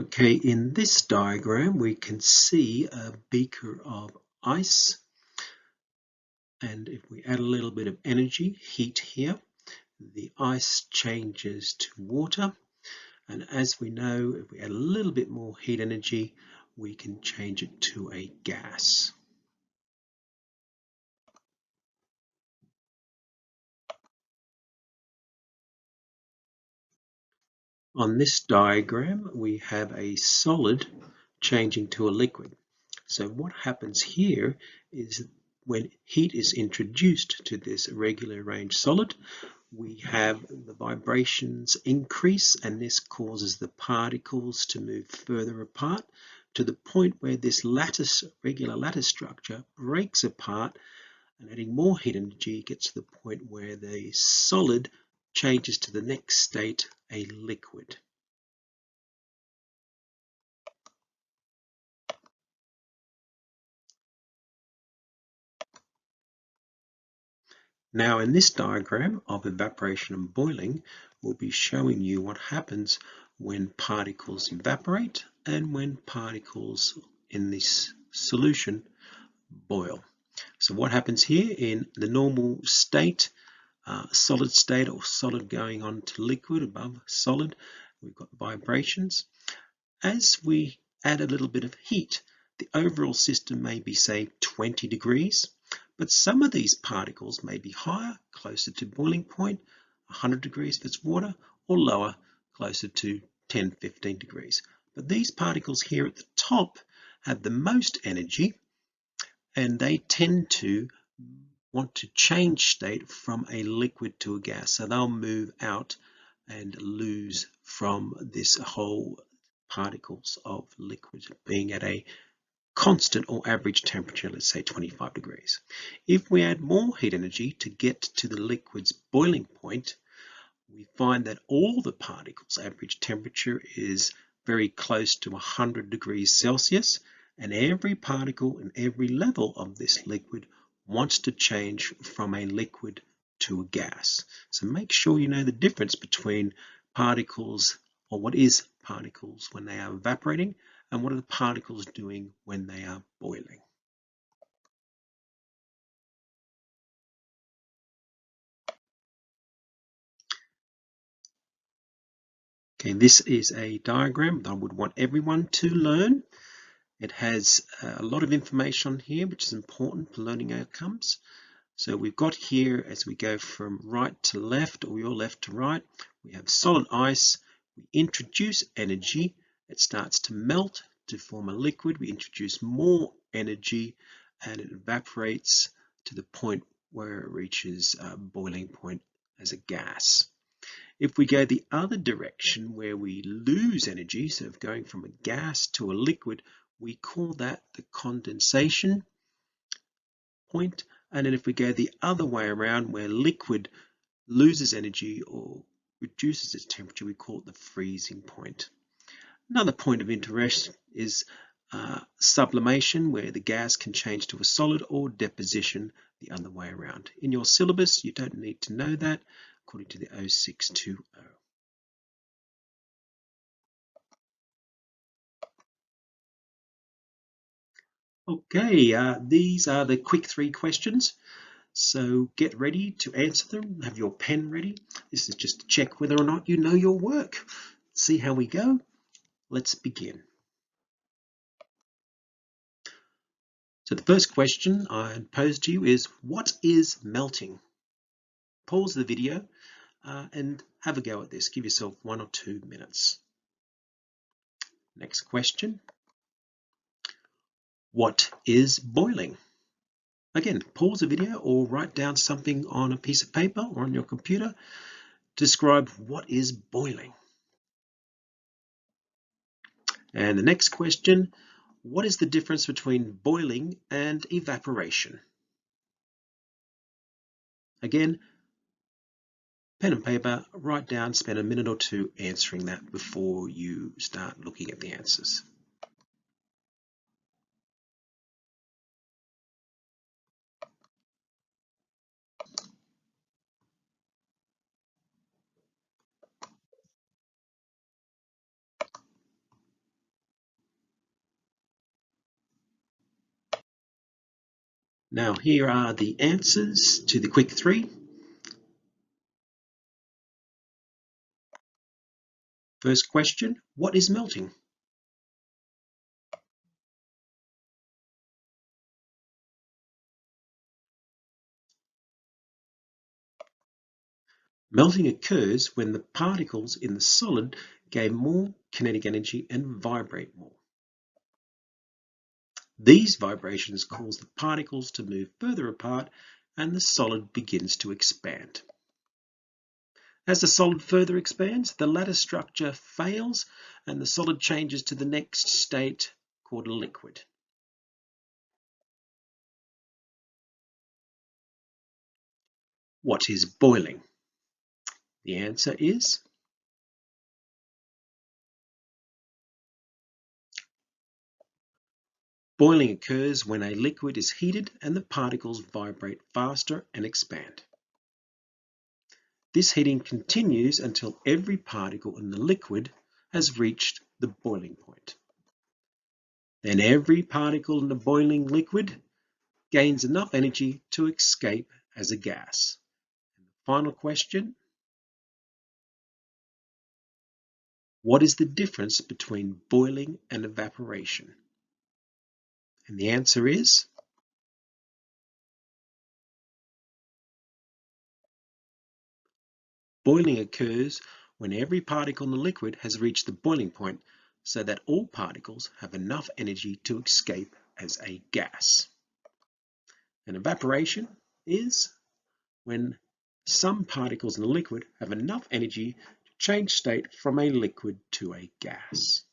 Okay, in this diagram we can see a beaker of ice, and if we add a little bit of energy, heat here, the ice changes to water, and as we know, if we add a little bit more heat energy, we can change it to a gas. On this diagram, we have a solid changing to a liquid. So what happens here is when heat is introduced to this irregular arranged solid, we have the vibrations increase, and this causes the particles to move further apart to the point where this regular lattice structure breaks apart, and adding more heat energy gets to the point where the solid changes to the next state, a liquid. Now in this diagram of evaporation and boiling, we'll be showing you what happens when particles evaporate and when particles in this solution boil. So what happens here in the normal state, solid state or solid going on to liquid above solid, we've got vibrations. As we add a little bit of heat, the overall system may be, say, 20 degrees, but some of these particles may be higher, closer to boiling point, 100 degrees if it's water, or lower, closer to 10, 15 degrees. But these particles here at the top have the most energy, and they tend to want to change state from a liquid to a gas. So they'll move out and lose from this whole particles of liquid being at a constant or average temperature, let's say 25 degrees. If we add more heat energy to get to the liquid's boiling point, we find that all the particles' average temperature is very close to 100 degrees Celsius, and every particle in every level of this liquid wants to change from a liquid to a gas. So make sure you know the difference between particles, or what is particles when they are evaporating, and what are the particles doing when they are boiling. Okay, this is a diagram that I would want everyone to learn. It has a lot of information here which is important for learning outcomes. So we've got here, as we go from right to left, or your left to right, we have solid ice. We introduce energy. It starts to melt to form a liquid. We introduce more energy and it evaporates to the point where it reaches boiling point as a gas. If we go the other direction where we lose energy, so going from a gas to a liquid, we call that the condensation point. And then if we go the other way around where liquid loses energy or reduces its temperature, we call it the freezing point. Another point of interest is sublimation, where the gas can change to a solid, or deposition the other way around. In your syllabus, you don't need to know that according to the 0620. Okay, these are the quick 3 questions. So get ready to answer them. Have your pen ready. This is just to check whether or not you know your work. See how we go. Let's begin. So the first question I pose to you is, what is melting? Pause the video and have a go at this. Give yourself 1 or 2 minutes. Next question. What is boiling? Again, pause the video or write down something on a piece of paper or on your computer. Describe what is boiling. And the next question, what is the difference between boiling and evaporation? Again, pen and paper, write down, spend a minute or 2 answering that before you start looking at the answers. Now here are the answers to the quick three. First question, what is melting? Melting occurs when the particles in the solid gain more kinetic energy and vibrate more. These vibrations cause the particles to move further apart and the solid begins to expand. As the solid further expands, the lattice structure fails and the solid changes to the next state called a liquid. What is boiling? The answer is boiling occurs when a liquid is heated and the particles vibrate faster and expand. This heating continues until every particle in the liquid has reached the boiling point. Then every particle in the boiling liquid gains enough energy to escape as a gas. And the final question, what is the difference between boiling and evaporation? And the answer is boiling occurs when every particle in the liquid has reached the boiling point so that all particles have enough energy to escape as a gas. And evaporation is when some particles in the liquid have enough energy to change state from a liquid to a gas.